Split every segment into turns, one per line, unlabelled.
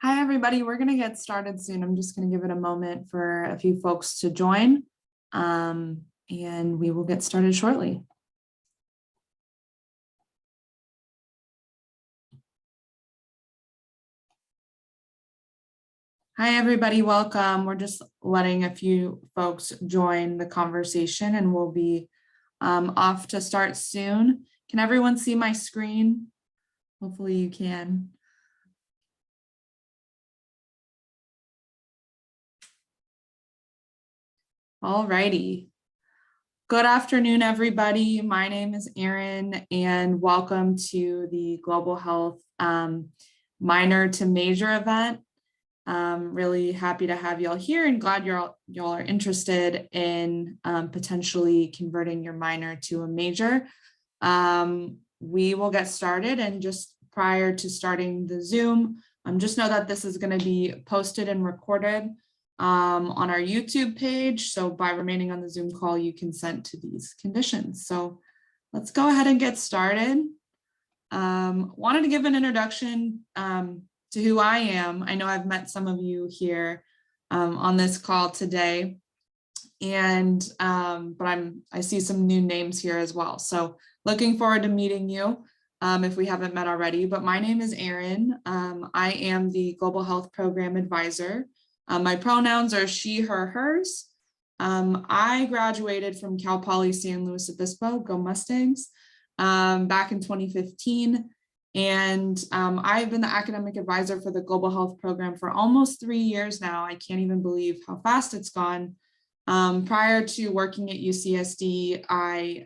Hi, everybody. We're going to get started soon. I'm just going to give it a moment for a few folks to join, and we will get started shortly. Hi, everybody. Welcome. We're just letting a few folks join the conversation, and we'll be off to start soon. Can everyone see my screen? Hopefully you can. All righty. Good afternoon, everybody. My name is Erin, and welcome to the Global Health Minor to Major event. Really happy to have y'all here and glad y'all are interested in potentially converting your minor to a major. We will get started, and just prior to starting the Zoom, just know that this is going to be posted and recorded on our YouTube page. So by remaining on the Zoom call, you consent to these conditions. So let's go ahead and get started. Wanted to give an introduction to who I am. I know I've met some of you here on this call today, and but I see some new names here as well. So looking forward to meeting you if we haven't met already. But my name is Erin. I am the Global Health Program Advisor. My pronouns are she, her, hers. I graduated from Cal Poly San Luis Obispo, go Mustangs, back in 2015. And I've been the academic advisor for the Global Health Program for almost 3 years now. I can't even believe how fast it's gone. Prior to working at UCSD, I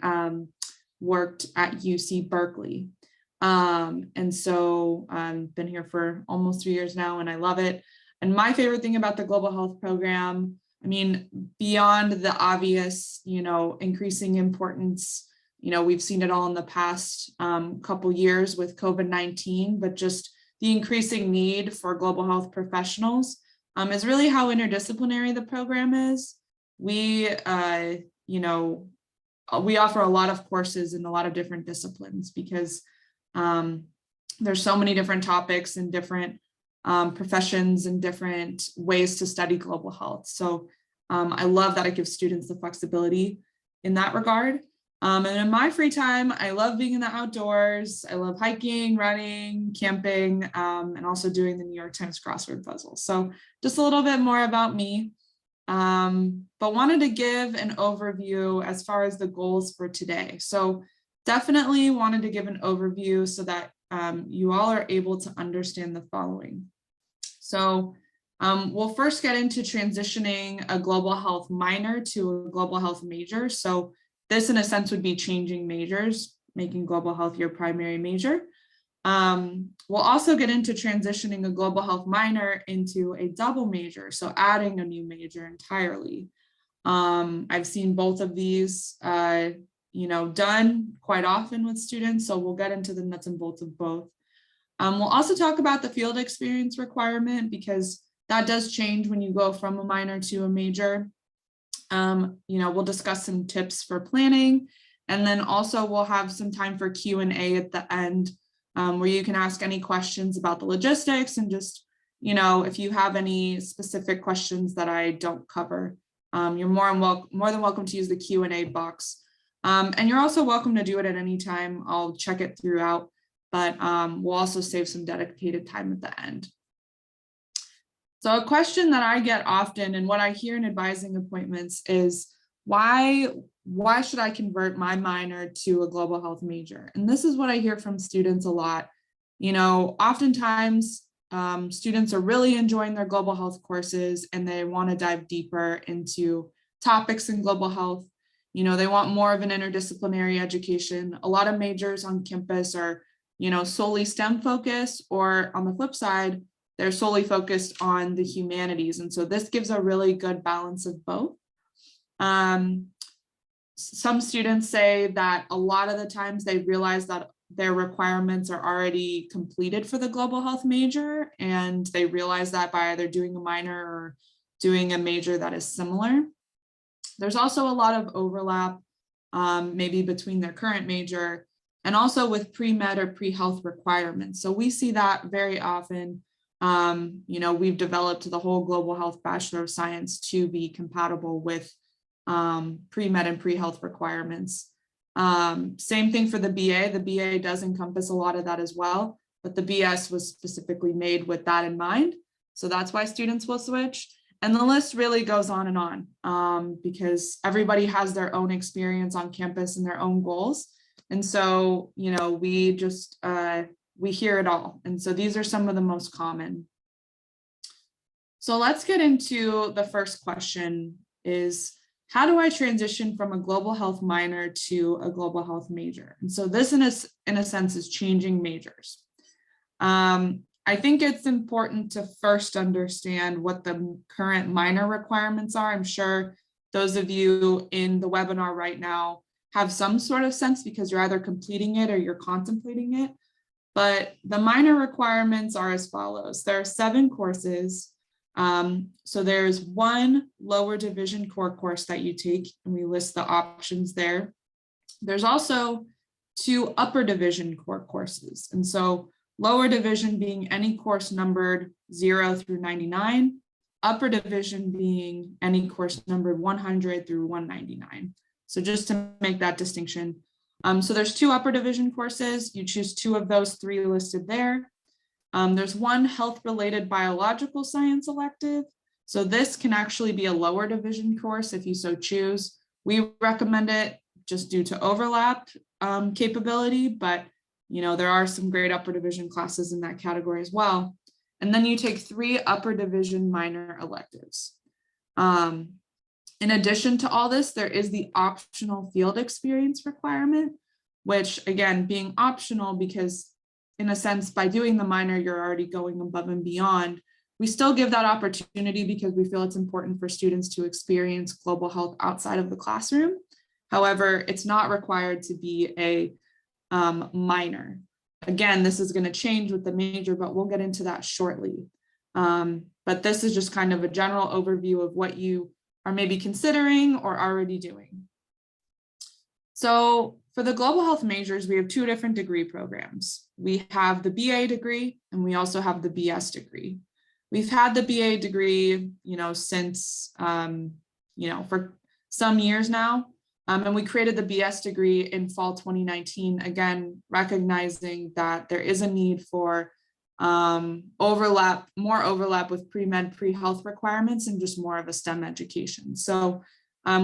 worked at UC Berkeley. And so I've been here for almost 3 years now, and I love it. And my favorite thing about the Global Health Program, I mean, beyond the obvious, increasing importance, we've seen it all in the past couple years with COVID-19, but just the increasing need for global health professionals is really how interdisciplinary the program is. We offer a lot of courses in a lot of different disciplines because there's so many different topics and different professions and different ways to study global health. So I love that it gives students the flexibility in that regard. And in my free time, I love being in the outdoors. I love hiking, running, camping, and also doing the New York Times crossword puzzle. So just a little bit more about me, but wanted to give an overview as far as the goals for today. So definitely wanted to give an overview so that you all are able to understand the following. So we'll first get into transitioning a global health minor to a global health major. So this, in a sense, would be changing majors, making global health your primary major. We'll also get into transitioning a global health minor into a double major, so adding a new major entirely. I've seen both of these, done quite often with students, so we'll get into the nuts and bolts of both. We'll also talk about the field experience requirement because that does change when you go from a minor to a major. We'll discuss some tips for planning, and then also we'll have some time for Q&A at the end where you can ask any questions about the logistics and just, if you have any specific questions that I don't cover, you're more than welcome to use the Q&A box. And you're also welcome to do it at any time. I'll check it throughout, but we'll also save some dedicated time at the end. So a question that I get often and what I hear in advising appointments is, why should I convert my minor to a global health major? And this is what I hear from students a lot. Oftentimes students are really enjoying their global health courses and they want to dive deeper into topics in global health. They want more of an interdisciplinary education. A lot of majors on campus are, solely STEM focused, or on the flip side, they're solely focused on the humanities. And so this gives a really good balance of both. Some students say that a lot of the times they realize that their requirements are already completed for the global health major, and they realize that by either doing a minor or doing a major that is similar. There's also a lot of overlap, maybe between their current major and also with pre-med or pre-health requirements. So we see that very often We've developed the whole global health Bachelor of Science to be compatible with pre-med and pre-health requirements. Same thing for the BA. The BA does encompass a lot of that as well, but the BS was specifically made with that in mind. So that's why students will switch. And the list really goes on and on because everybody has their own experience on campus and their own goals. And so, we just, we hear it all. And so these are some of the most common. So let's get into the first question is, how do I transition from a global health minor to a global health major? And so this in a sense is changing majors. I think it's important to first understand what the current minor requirements are. I'm sure those of you in the webinar right now have some sort of sense because you're either completing it or you're contemplating it. But the minor requirements are as follows. There are 7 courses. So there's 1 lower division core course that you take, and we list the options there. There's also 2 upper division core courses. And so lower division being any course numbered 0 through 99, upper division being any course numbered 100 through 199. So just to make that distinction. So there's 2 upper division courses. You choose 2 of those 3 listed there. There's 1 health-related biological science elective. So this can actually be a lower division course if you so choose. We recommend it just due to overlap capability, but there are some great upper division classes in that category as well. And then you take 3 upper division minor electives. In addition to all this, there is the optional field experience requirement, which again, being optional because in a sense, by doing the minor, you're already going above and beyond. We still give that opportunity because we feel it's important for students to experience global health outside of the classroom. However, it's not required to be a minor. Again, this is going to change with the major, but we'll get into that shortly. But this is just kind of a general overview of what you are maybe considering or already doing. So for the global health majors, we have 2 different degree programs. We have the BA degree and we also have the BS degree. We've had the BA degree, since, for some years now. And we created the BS degree in fall 2019, again, recognizing that there is a need for more overlap with pre-med, pre-health requirements and just more of a STEM education. So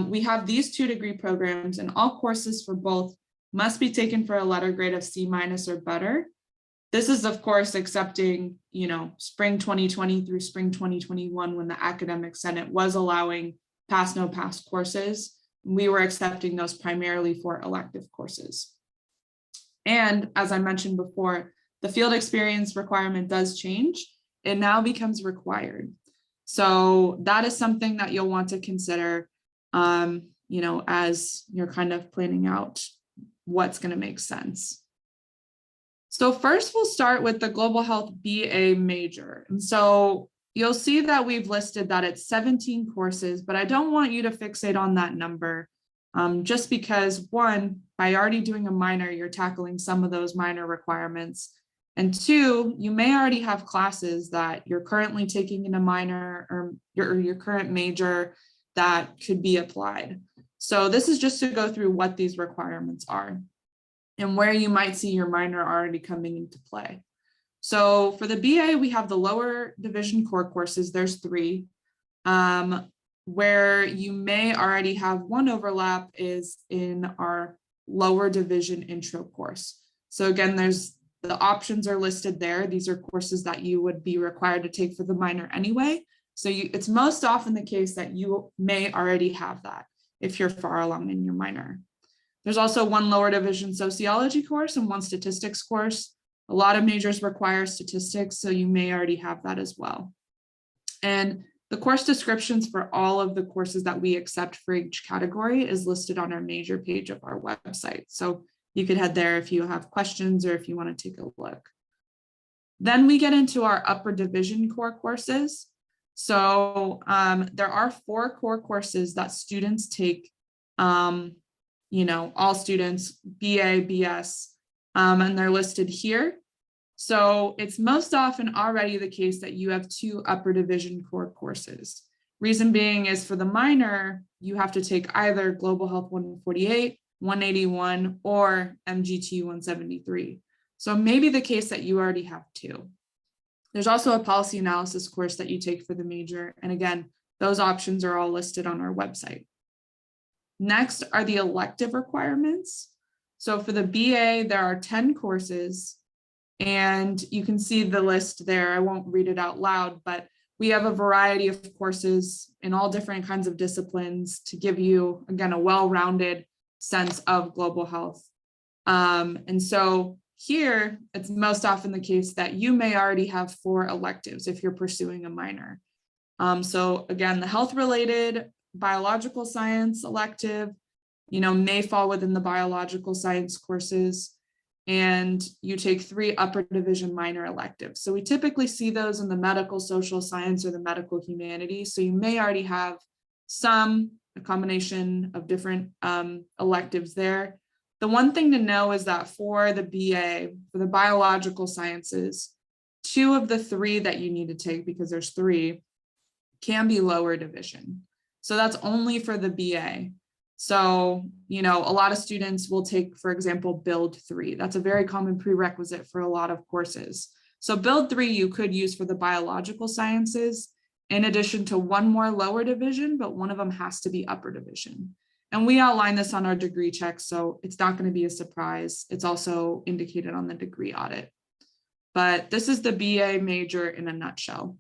we have these 2 degree programs, and all courses for both must be taken for a letter grade of C- or better. This is, of course, accepting, spring 2020 through spring 2021 when the academic senate was allowing pass, no pass courses. We were accepting those primarily for elective courses. And as I mentioned before, the field experience requirement does change. It now becomes required. So that is something that you'll want to consider, as you're kind of planning out what's going to make sense. So first we'll start with the global health BA major. And so you'll see that we've listed that it's 17 courses, but I don't want you to fixate on that number just because 1, by already doing a minor, you're tackling some of those minor requirements. And 2, you may already have classes that you're currently taking in a minor or your current major that could be applied. So this is just to go through what these requirements are and where you might see your minor already coming into play. So for the BA, we have the lower division core courses. There's 3. Where you may already have one overlap is in our lower division intro course. So again, the options are listed there. These are courses that you would be required to take for the minor anyway. So it's most often the case that you may already have that if you're far along in your minor. There's also 1 lower division sociology course and 1 statistics course. A lot of majors require statistics, so you may already have that as well. And the course descriptions for all of the courses that we accept for each category is listed on our major page of our website. So you could head there if you have questions or if you want to take a look. Then we get into our upper division core courses. So there are 4 core courses that students take, all students, BA, BS, and they're listed here. So it's most often already the case that you have 2 upper division core courses. Reason being is for the minor, you have to take either Global Health 148, 181, or MGT 173. So maybe the case that you already have 2. There's also a policy analysis course that you take for the major. And again, those options are all listed on our website. Next are the elective requirements. So for the BA, there are 10 courses, and you can see the list there. I won't read it out loud, but we have a variety of courses in all different kinds of disciplines to give you, again, a well-rounded sense of global health. And so here, it's most often the case that you may already have 4 electives if you're pursuing a minor. So again, the health-related biological science elective, may fall within the biological science courses, and you take 3 upper division minor electives. So we typically see those in the medical social science or the medical humanities. So you may already have a combination of different electives there. The one thing to know is that for the BA, for the biological sciences, 2 of the 3 that you need to take, because there's 3, can be lower division. So that's only for the BA. So, a lot of students will take, for example, Build 3. That's a very common prerequisite for a lot of courses. So Build 3 you could use for the biological sciences, in addition to 1 more lower division, but one of them has to be upper division. And we outline this on our degree check, so it's not going to be a surprise. It's also indicated on the degree audit. But this is the BA major in a nutshell.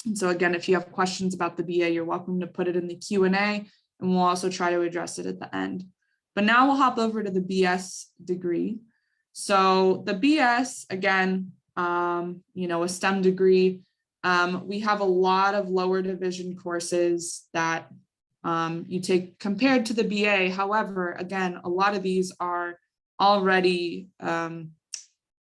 And so again, if you have questions about the BA, you're welcome to put it in the Q&A, and we'll also try to address it at the end. But now we'll hop over to the BS degree. So the BS, again, a STEM degree, we have a lot of lower division courses that you take compared to the BA. However, again, a lot of these are already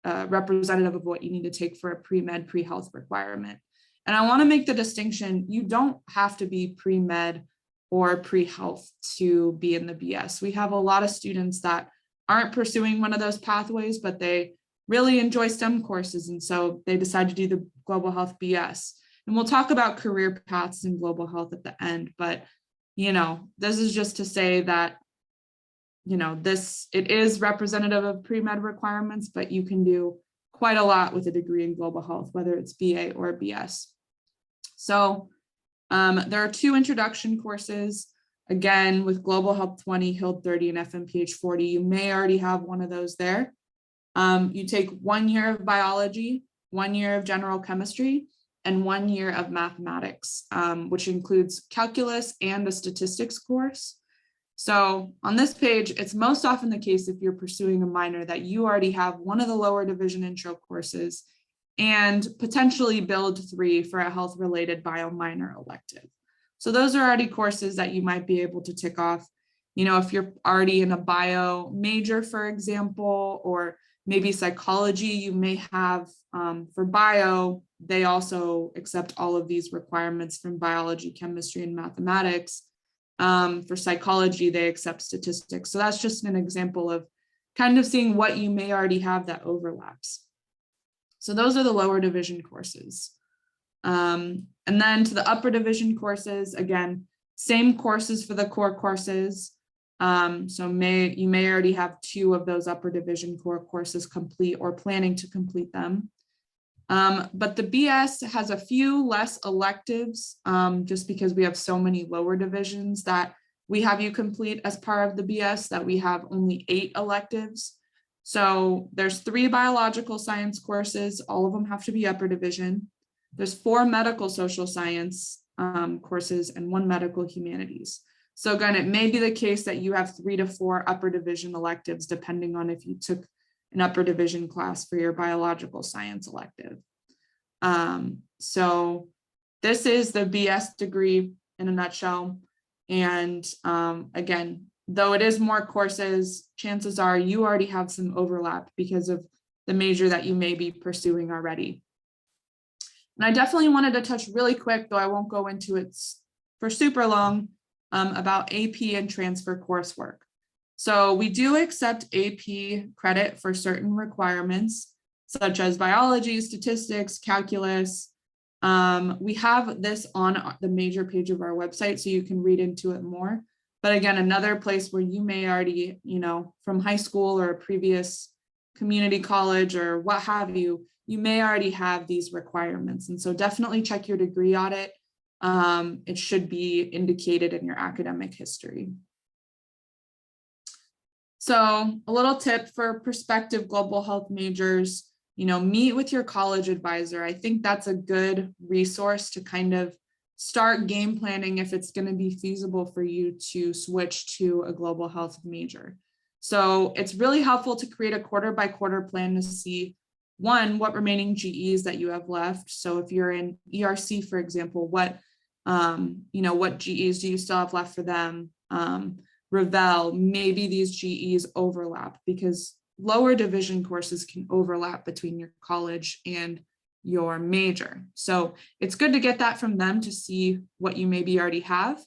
representative of what you need to take for a pre-med, pre-health requirement. And I want to make the distinction, you don't have to be pre-med or pre-health to be in the BS. We have a lot of students that aren't pursuing one of those pathways, but they really enjoy STEM courses. And so they decide to do the global health BS. And we'll talk about career paths in global health at the end. But, this is just to say that, it is representative of pre-med requirements, but you can do quite a lot with a degree in global health, whether it's BA or BS. So there are 2 introduction courses. Again, with Global Health 20, HILD 30, and FMPH 40, you may already have one of those there. You take 1 year of biology, 1 year of general chemistry, and 1 year of mathematics, which includes calculus and a statistics course. So on this page, it's most often the case if you're pursuing a minor that you already have one of the lower division intro courses and potentially Build 3 for a health-related bio minor elective. So those are already courses that you might be able to tick off. If you're already in a bio major, for example, or maybe psychology, you may have for bio, they also accept all of these requirements from biology, chemistry, and mathematics. For psychology, they accept statistics. So that's just an example of kind of seeing what you may already have that overlaps. So those are the lower division courses. And then to the upper division courses, again, same courses for the core courses. So you may already have 2 of those upper division core courses complete or planning to complete them. But the BS has a few less electives, just because we have so many lower divisions that we have you complete as part of the BS, that we have only 8 electives. So there's 3 biological science courses, all of them have to be upper division. There's 4 medical social science courses and 1 medical humanities. So again, it may be the case that you have 3 to 4 upper division electives, depending on if you took an upper division class for your biological science elective. So this is the BS degree in a nutshell. And again, though it is more courses, chances are you already have some overlap because of the major that you may be pursuing already. And I definitely wanted to touch really quick, though I won't go into it for super long, about AP and transfer coursework. So we do accept AP credit for certain requirements. such as biology, statistics, calculus. We have this on the major page of our website, so you can read into it more. But again, another place where you may already, from high school or a previous community college or what have you, you may already have these requirements. And so definitely check your degree audit. It should be indicated in your academic history. So a little tip for prospective global health majors, meet with your college advisor. I think that's a good resource to kind of start game planning if it's going to be feasible for you to switch to a global health major. So it's really helpful to create a quarter by quarter plan to see, one, what remaining GEs that you have left. So if you're in ERC, for example, what GEs do you still have left for them? Revel, maybe these GEs overlap, because lower division courses can overlap between your college and your major. So it's good to get that from them to see what you maybe already have.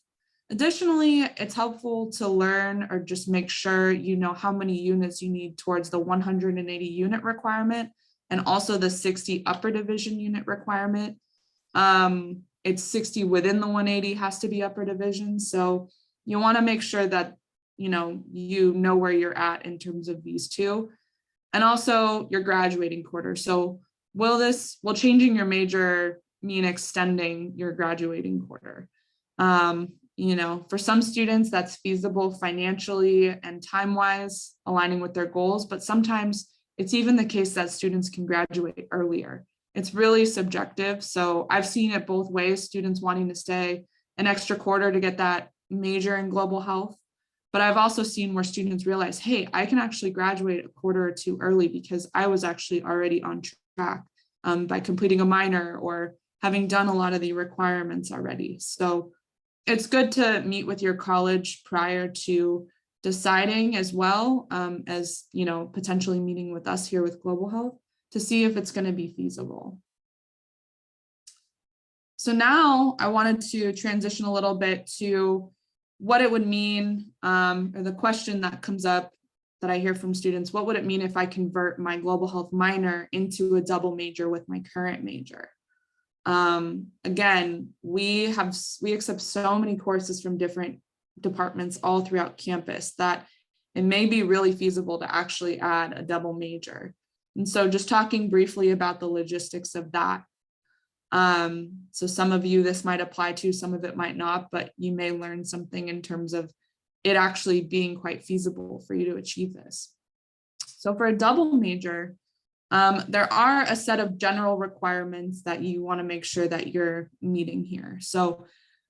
Additionally, it's helpful to learn or just make sure you know how many units you need towards the 180 unit requirement and also the 60 upper division unit requirement. It's 60 within the 180 has to be upper division. So you want to make sure that you know where you're at in terms of these two, and also your graduating quarter. So will changing your major mean extending your graduating quarter? For some students that's feasible financially and time-wise, aligning with their goals, but sometimes it's even the case that students can graduate earlier. It's really subjective. So I've seen it both ways, students wanting to stay an extra quarter to get that major in global health. But I've also seen where students realize, hey, I can actually graduate a quarter or two early because I was actually already on track by completing a minor or having done a lot of the requirements already. So it's good to meet with your college prior to deciding, as well as, potentially meeting with us here with Global Health to see if it's going to be feasible. So now I wanted to transition a little bit to what it would mean, or the question that comes up that I hear from students: what would it mean if I convert my global health minor into a double major with my current major? Again, we accept so many courses from different departments all throughout campus that it may be really feasible to actually add a double major. And so just talking briefly about the logistics of that. So some of you this might apply to, some of it might not, but you may learn something in terms of it actually being quite feasible for you to achieve this. So for a double major, there are a set of general requirements that you want to make sure that you're meeting here. So,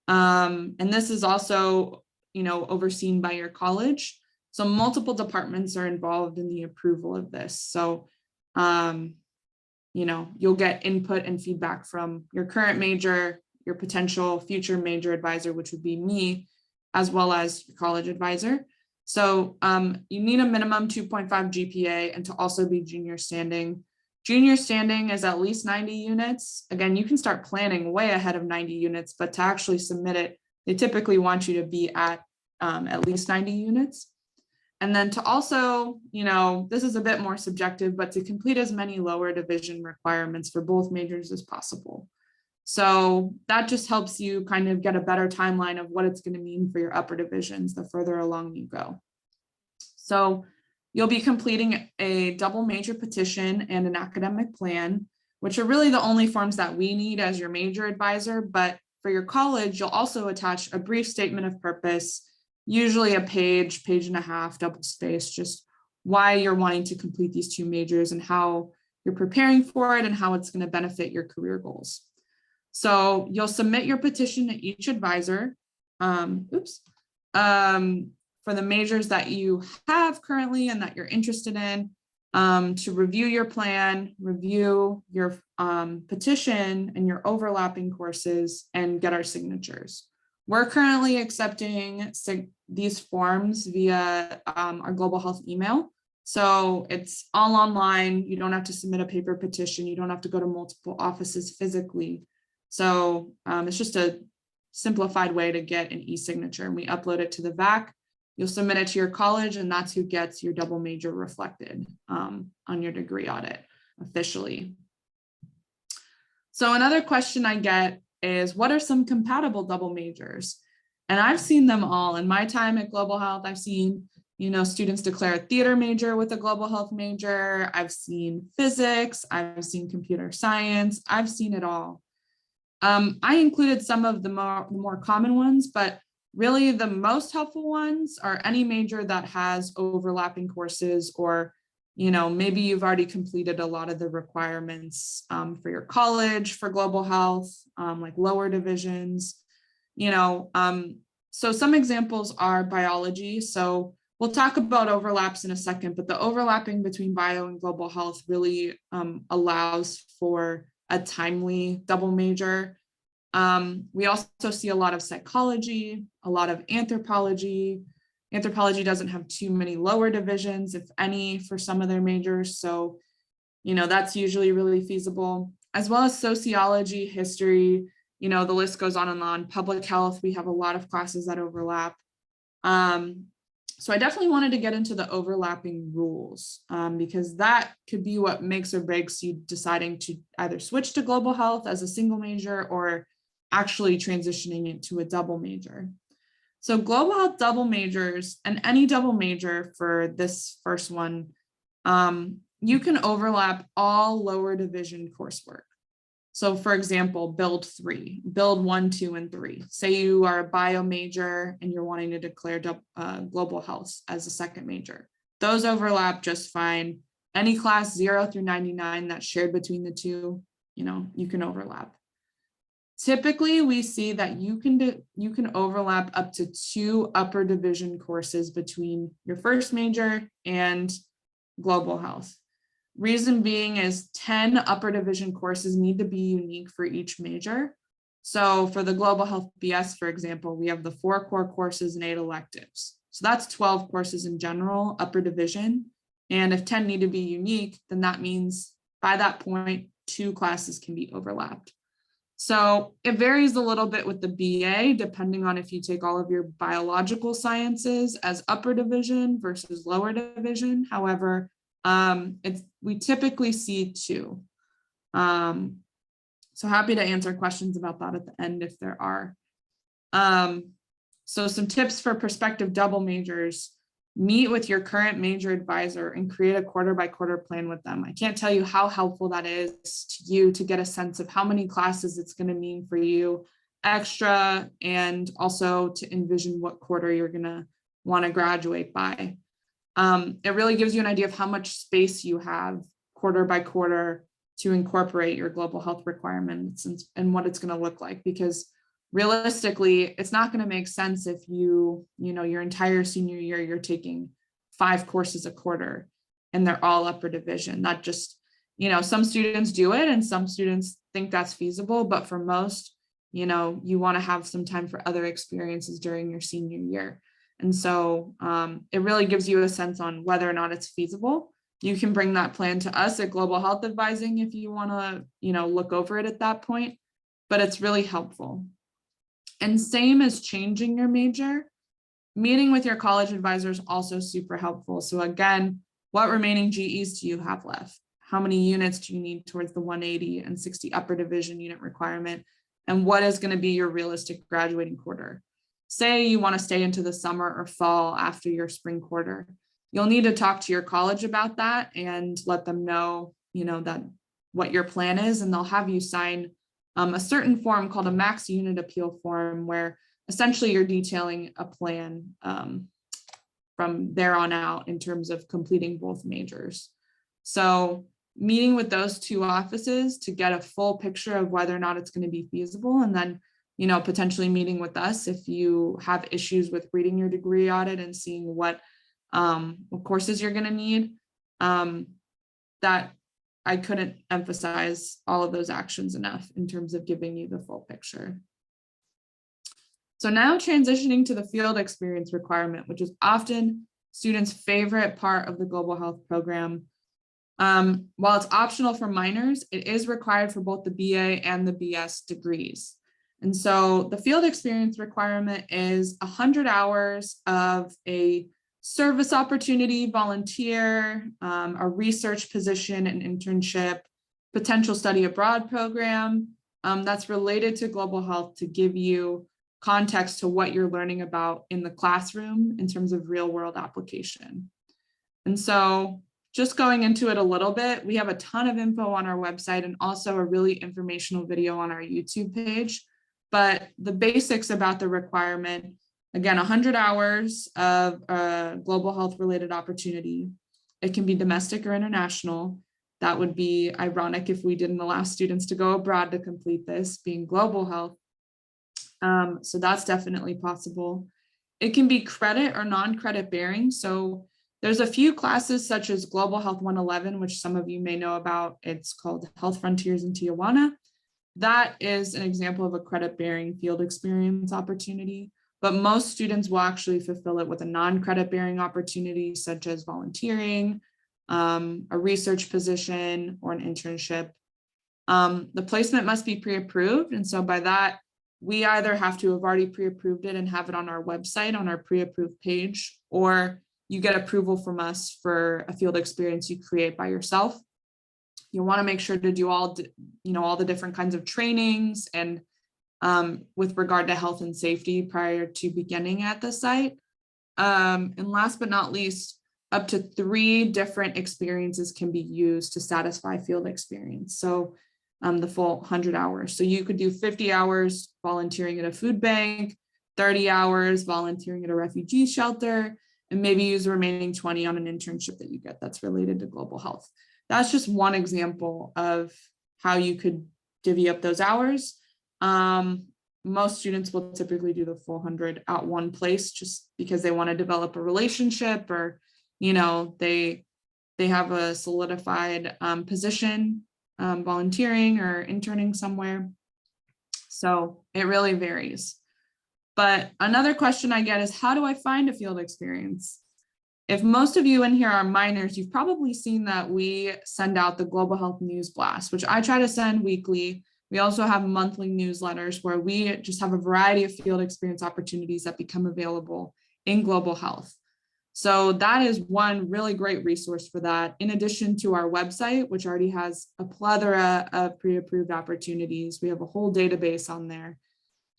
and this is also, overseen by your college. So multiple departments are involved in the approval of this. So, you'll get input and feedback from your current major, your potential future major advisor, which would be me, as well as your college advisor. So you need a minimum 2.5 GPA and to also be junior standing. Junior standing is at least 90 units. Again, you can start planning way ahead of 90 units, but to actually submit it, they typically want you to be at least 90 units. And then to also, this is a bit more subjective, but to complete as many lower division requirements for both majors as possible. So that just helps you kind of get a better timeline of what it's going to mean for your upper divisions the further along you go. So you'll be completing a double major petition and an academic plan, which are really the only forms that we need as your major advisor. But for your college, you'll also attach a brief statement of purpose, usually a page and a half, double space, just why you're wanting to complete these two majors and how you're preparing for it and how it's going to benefit your career goals. So you'll submit your petition to each advisor for the majors that you have currently and that you're interested in, to review your plan, review your petition and your overlapping courses, and get our signatures. We're currently accepting these forms via our global health email. So it's all online. You don't have to submit a paper petition. You don't have to go to multiple offices physically. So it's just a simplified way to get an e-signature, and we upload it to the VAC. You'll submit it to your college, and that's who gets your double major reflected on your degree audit. officially. So another question I get is, what are some compatible double majors? And I've seen them all. In my time at Global Health, I've seen, students declare a theater major with a global health major. I've seen physics, I've seen computer science, I've seen it all. I included some of the more common ones, but really the most helpful ones are any major that has overlapping courses, or maybe you've already completed a lot of the requirements for your college for global health, like lower divisions, so some examples are biology. So we'll talk about overlaps in a second, but the overlapping between bio and global health really allows for a timely double major. We also see a lot of psychology, a lot of anthropology. Anthropology doesn't have too many lower divisions, if any, for some of their majors. So, that's usually really feasible, as well as sociology, history, the list goes on and on. Public health, we have a lot of classes that overlap. So I definitely wanted to get into the overlapping rules because that could be what makes or breaks you deciding to either switch to global health as a single major or actually transitioning it to a double major. So global health double majors, and any double major for this first one, you can overlap all lower division coursework. So for example, build 1, 2, and 3. Say you are a bio major and you're wanting to declare global health as a second major. Those overlap just fine. Any class 0 through 99 that's shared between the two, you can overlap. Typically, we see that you can overlap up to 2 upper division courses between your first major and global health. Reason being is 10 upper division courses need to be unique for each major. So for the global health BS, for example, we have the 4 core courses and 8 electives. So that's 12 courses in general, upper division. And if 10 need to be unique, then that means by that point, 2 classes can be overlapped. So it varies a little bit with the BA, depending on if you take all of your biological sciences as upper division versus lower division. However, we typically see 2. So happy to answer questions about that at the end if there are. So some tips for prospective double majors: meet with your current major advisor and create a quarter by quarter plan with them. I can't tell you how helpful that is to you to get a sense of how many classes it's going to mean for you extra, and also to envision what quarter you're going to want to graduate by. It really gives you an idea of how much space you have quarter by quarter to incorporate your global health requirements and what it's going to look like, because realistically, it's not going to make sense if your entire senior year, you're taking 5 courses a quarter and they're all upper division. Not just, some students do it and some students think that's feasible, but for most, you want to have some time for other experiences during your senior year. And so it really gives you a sense on whether or not it's feasible. You can bring that plan to us at Global Health Advising if you want to, look over it at that point, but it's really helpful. And same as changing your major, meeting with your college advisor is also super helpful. So again, what remaining GEs do you have left? How many units do you need towards the 180 and 60 upper division unit requirement? And what is going to be your realistic graduating quarter? Say you want to stay into the summer or fall after your spring quarter. You'll need to talk to your college about that and let them know, that what your plan is, and they'll have you sign a certain form called a max unit appeal form, where essentially you're detailing a plan from there on out in terms of completing both majors. So meeting with those 2 offices to get a full picture of whether or not it's going to be feasible, and then potentially meeting with us if you have issues with reading your degree audit and seeing what courses you're going to need. That I couldn't emphasize all of those actions enough in terms of giving you the full picture. So now transitioning to the field experience requirement, which is often students' favorite part of the global health program. While it's optional for minors, it is required for both the BA and the BS degrees. And so the field experience requirement is 100 hours of a service opportunity, volunteer, a research position, an internship, potential study abroad program that's related to global health to give you context to what you're learning about in the classroom in terms of real world application. And so just going into it a little bit, we have a ton of info on our website and also a really informational video on our YouTube page. But the basics about the requirement, again, 100 hours of global health related opportunity. It can be domestic or international. That would be ironic if we didn't allow students to go abroad to complete this, being global health. So that's definitely possible. It can be credit or non-credit bearing. So there's a few classes such as Global Health 111, which some of you may know about. It's called Health Frontiers in Tijuana. That is an example of a credit bearing field experience opportunity, but most students will actually fulfill it with a non-credit bearing opportunity such as volunteering, a research position, or an internship. The placement must be pre-approved. And so by that, we either have to have already pre-approved it and have it on our website on our pre-approved page, or you get approval from us for a field experience you create by yourself. You want to make sure to do all the different kinds of trainings and with regard to health and safety prior to beginning at the site. And last but not least, up to 3 different experiences can be used to satisfy field experience. So the full 100 hours. So you could do 50 hours volunteering at a food bank, 30 hours volunteering at a refugee shelter, and maybe use the remaining 20 on an internship that you get that's related to global health. That's just one example of how you could divvy up those hours. Most students will typically do the full 100 at one place just because they want to develop a relationship, or they have a solidified position volunteering or interning somewhere. So it really varies. But another question I get is, how do I find a field experience? If most of you in here are minors, you've probably seen that we send out the Global Health News Blast, which I try to send weekly. We also have monthly newsletters where we just have a variety of field experience opportunities that become available in global health. So that is one really great resource for that, in addition to our website, which already has a plethora of pre-approved opportunities. We have a whole database on there.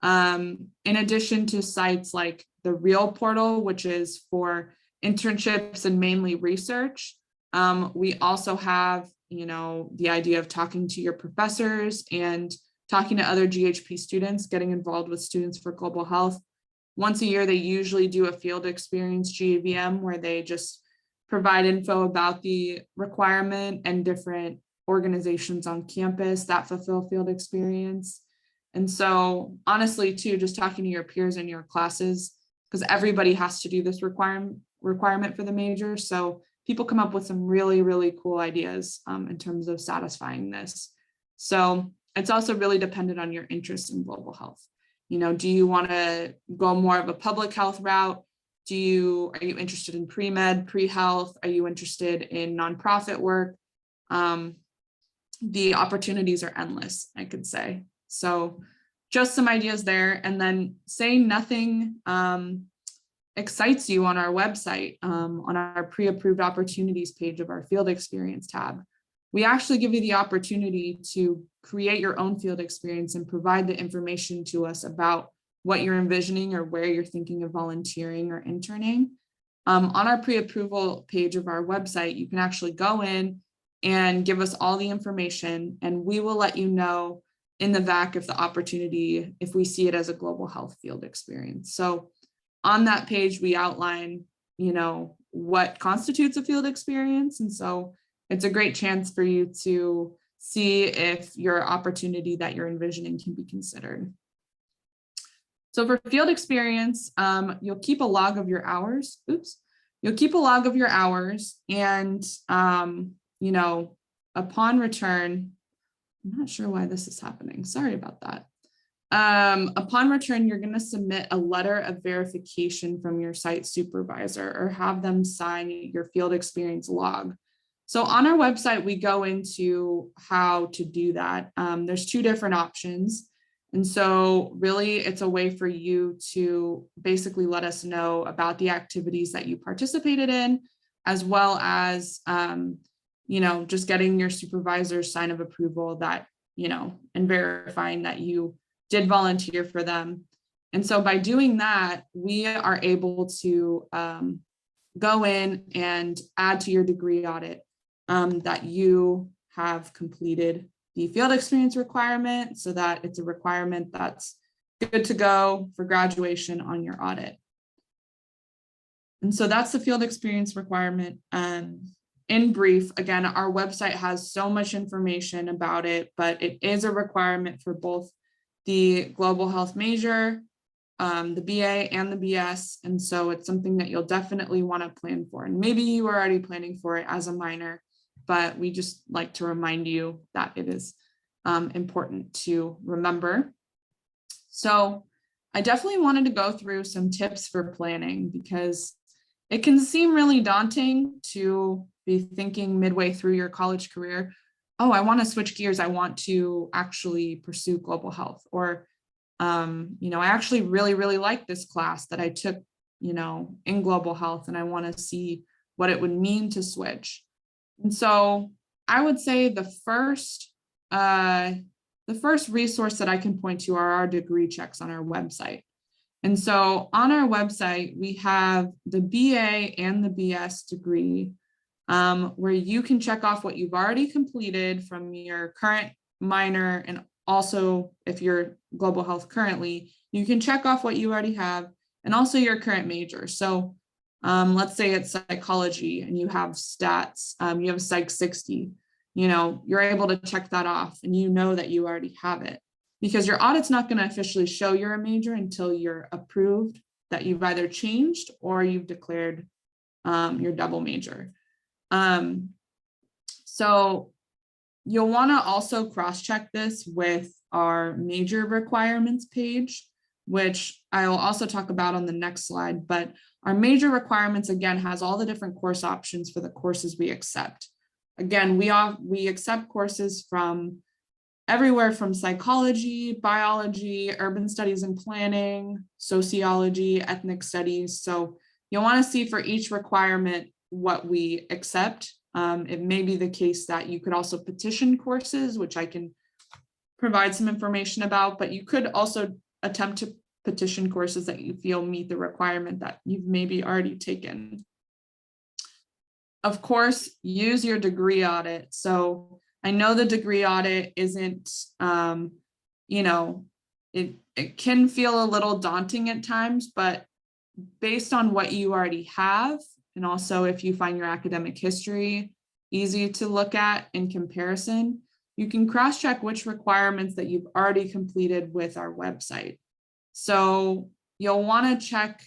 In addition to sites like the Real Portal, which is for internships and mainly research. We also have, the idea of talking to your professors and talking to other GHP students, getting involved with Students for Global Health. Once a year, they usually do a field experience GAVM where they just provide info about the requirement and different organizations on campus that fulfill field experience. And so honestly, too, just talking to your peers in your classes, because everybody has to do this requirement for the major. So people come up with some really, really cool ideas in terms of satisfying this. So it's also really dependent on your interest in global health. Do you want to go more of a public health route? Are you interested in pre-med, pre-health? Are you interested in nonprofit work? The opportunities are endless, I could say. So just some ideas there. And then say nothing excites you on our website, on our pre-approved opportunities page of our field experience tab. We actually give you the opportunity to create your own field experience and provide the information to us about what you're envisioning or where you're thinking of volunteering or interning. On our pre-approval page of our website, you can actually go in and give us all the information, and we will let you know in the VAC if we see it as a global health field experience. So on that page, we outline, what constitutes a field experience. And so it's a great chance for you to see if your opportunity that you're envisioning can be considered. So for field experience, you'll keep a log of your hours. You'll keep a log of your hours, and, upon return, I'm not sure why this is happening. Sorry about that. Upon return, you're going to submit a letter of verification from your site supervisor or have them sign your field experience log. So on our website, we go into how to do that. There's 2 different options. And so really it's a way for you to basically let us know about the activities that you participated in, as well as, just getting your supervisor's sign of approval that, and verifying that you did volunteer for them. And so by doing that, we are able to go in and add to your degree audit that you have completed the field experience requirement, so that it's a requirement that's good to go for graduation on your audit. And so that's the field experience requirement. In brief, again, our website has so much information about it, but it is a requirement for both the global health major, the BA and the BS. And so it's something that you'll definitely want to plan for. And maybe you were already planning for it as a minor, but we just like to remind you that it is important to remember. So I definitely wanted to go through some tips for planning, because it can seem really daunting to be thinking midway through your college career, oh, I want to switch gears. I want to actually pursue global health, or, I actually really, really like this class that I took, in global health, and I want to see what it would mean to switch. And so I would say the first resource that I can point to are our degree checks on our website. And so on our website, we have the BA and the BS degree, where you can check off what you've already completed from your current minor, and also if you're global health currently, you can check off what you already have, and also your current major. So let's say it's psychology and you have stats, you have Psych 60, you're able to check that off, and you know that you already have it, because your audit's not going to officially show you're a major until you're approved that you've either changed or you've declared your double major. So you'll want to also cross-check this with our major requirements page, which I will also talk about on the next slide. But our major requirements, again, has all the different course options for the courses we accept. Again, we accept courses from everywhere from psychology, biology, urban studies and planning, sociology, ethnic studies. So you'll want to see for each requirement what we accept. It may be the case that you could also petition courses, which I can provide some information about, but you could also attempt to petition courses that you feel meet the requirement that you've maybe already taken. Of course, use your degree audit. So I know the degree audit isn't, it can feel a little daunting at times, but based on what you already have, and also if you find your academic history easy to look at in comparison, you can cross-check which requirements that you've already completed with our website. So you'll want to check,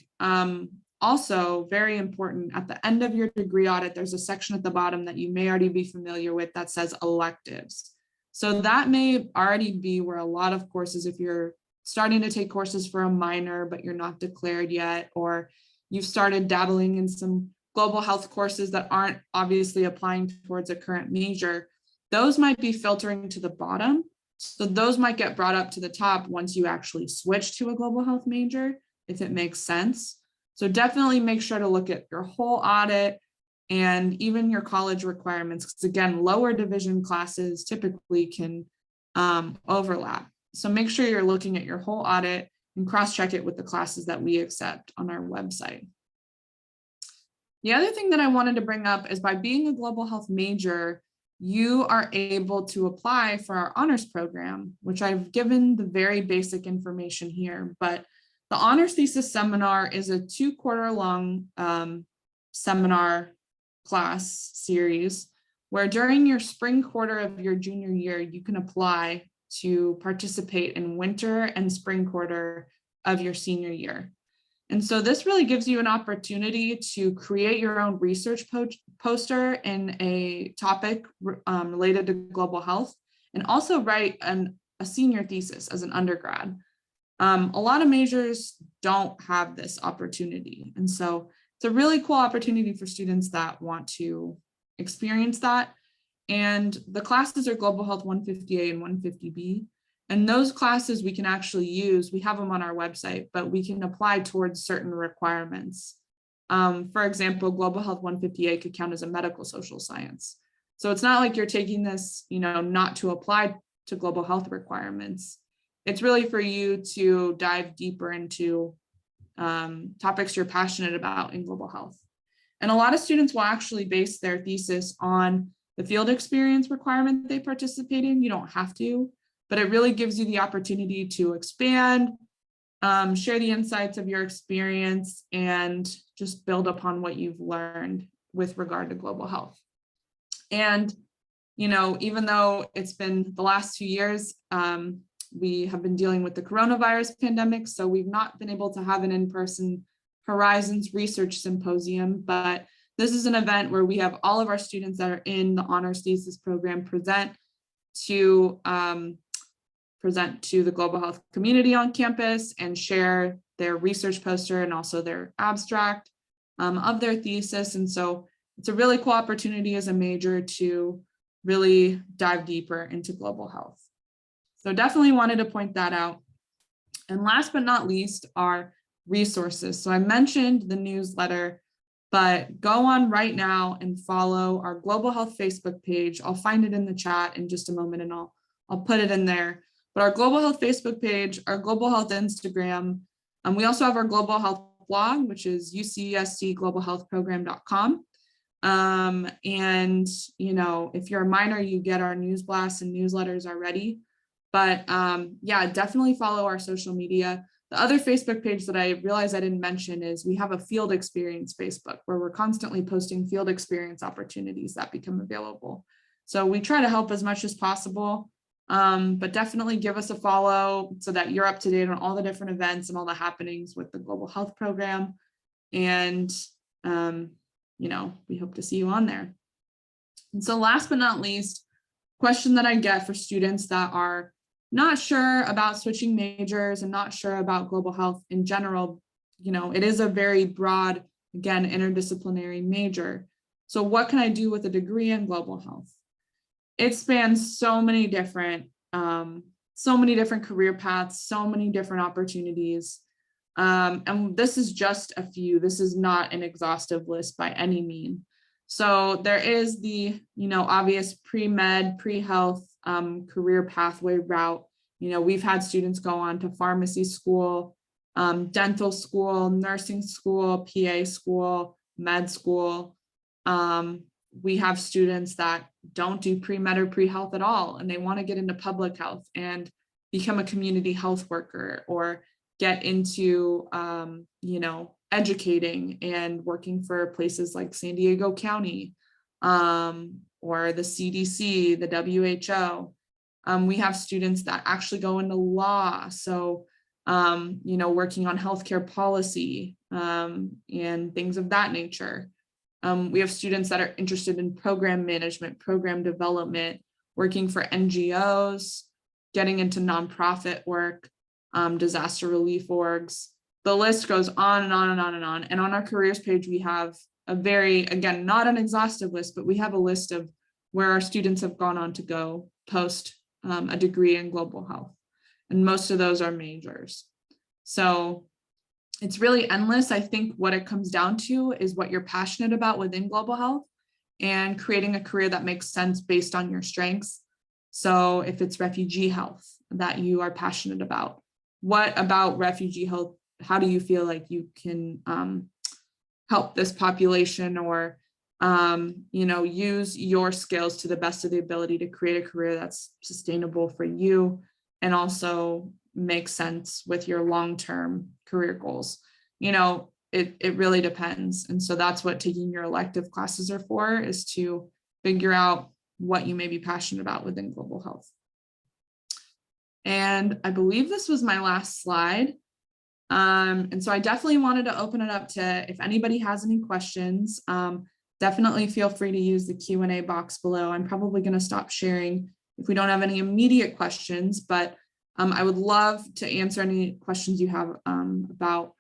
also very important, at the end of your degree audit, there's a section at the bottom that you may already be familiar with that says electives. So that may already be where a lot of courses, if you're starting to take courses for a minor, but you're not declared yet, or you've started dabbling in some global health courses that aren't obviously applying towards a current major, those might be filtering to the bottom. So those might get brought up to the top once you actually switch to a global health major, if it makes sense. So definitely make sure to look at your whole audit and even your college requirements, because again, lower division classes typically can overlap. So make sure you're looking at your whole audit and cross-check it with the classes that we accept on our website. The other thing that I wanted to bring up is, by being a global health major, you are able to apply for our honors program, which I've given the very basic information here. But the honors thesis seminar is a 2-quarter long seminar class series, where during your spring quarter of your junior year, you can apply to participate in winter and spring quarter of your senior year. And so this really gives you an opportunity to create your own research poster in a topic related to global health, and also write a senior thesis as an undergrad. A lot of majors don't have this opportunity. And so it's a really cool opportunity for students that want to experience that. And the classes are Global Health 150A and 150B. And those classes we can actually use, we have them on our website, but we can apply towards certain requirements. For example, Global Health 158 could count as a medical social science. So it's not like you're taking this, not to apply to global health requirements. It's really for you to dive deeper into topics you're passionate about in global health. And a lot of students will actually base their thesis on the field experience requirement they participate in. You don't have to, but it really gives you the opportunity to expand, share the insights of your experience, and just build upon what you've learned with regard to global health. And, even though it's been the last 2 years, we have been dealing with the coronavirus pandemic, so we've not been able to have an in-person Horizons Research Symposium, but this is an event where we have all of our students that are in the honors thesis program present to the global health community on campus and share their research poster and also their abstract of their thesis. And so it's a really cool opportunity as a major to really dive deeper into global health. So definitely wanted to point that out. And last but not least are resources. So I mentioned the newsletter, but go on right now and follow our global health Facebook page. I'll find it in the chat in just a moment and I'll put it in there. But our global health Facebook page, our global health Instagram, and we also have our global health blog, which is UCSD and if you're a minor, you get our news blasts and newsletters already. But yeah, definitely follow our social media. The other Facebook page that I realized I didn't mention is we have a field experience Facebook where we're constantly posting field experience opportunities that become available. So we try to help as much as possible, but definitely give us a follow so that you're up to date on all the different events and all the happenings with the global health program. And, we hope to see you on there. And so last but not least, question that I get for students that are not sure about switching majors and not sure about global health in general, it is a very broad, again, interdisciplinary major. So what can I do with a degree in global health? It spans so many different career paths, so many different opportunities. And this is just a few. This is not an exhaustive list by any means. So there is the, obvious pre-med, pre-health career pathway route. We've had students go on to pharmacy school, dental school, nursing school, PA school, med school. We have students that don't do pre-med or pre-health at all, and they want to get into public health and become a community health worker or get into, educating and working for places like San Diego County or the CDC, the WHO. We have students that actually go into law. So, working on healthcare policy and things of that nature. We have students that are interested in program management, program development, working for NGOs, getting into nonprofit work, disaster relief orgs. The list goes on and on and on and on. And on our careers page, we have a very, again, not an exhaustive list, but we have a list of where our students have gone on to go post a degree in global health. And most of those are majors. So it's really endless. I think what it comes down to is what you're passionate about within global health and creating a career that makes sense based on your strengths. So if it's refugee health that you are passionate about, what about refugee health? How do you feel like you can help this population or, use your skills to the best of the ability to create a career that's sustainable for you and also makes sense with your long-term career goals? It really depends. And so that's what taking your elective classes are for, is to figure out what you may be passionate about within global health. And I believe this was my last slide. And so I definitely wanted to open it up to, if anybody has any questions, definitely feel free to use the Q&A box below. I'm probably going to stop sharing if we don't have any immediate questions, but I would love to answer any questions you have about,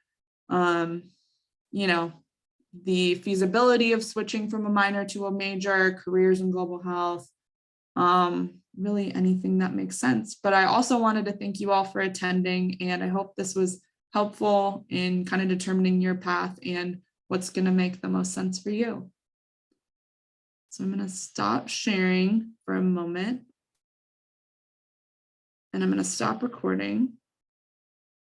the feasibility of switching from a minor to a major, careers in global health, really anything that makes sense. But I also wanted to thank you all for attending, and I hope this was helpful in kind of determining your path and what's going to make the most sense for you. So I'm going to stop sharing for a moment, and I'm going to stop recording.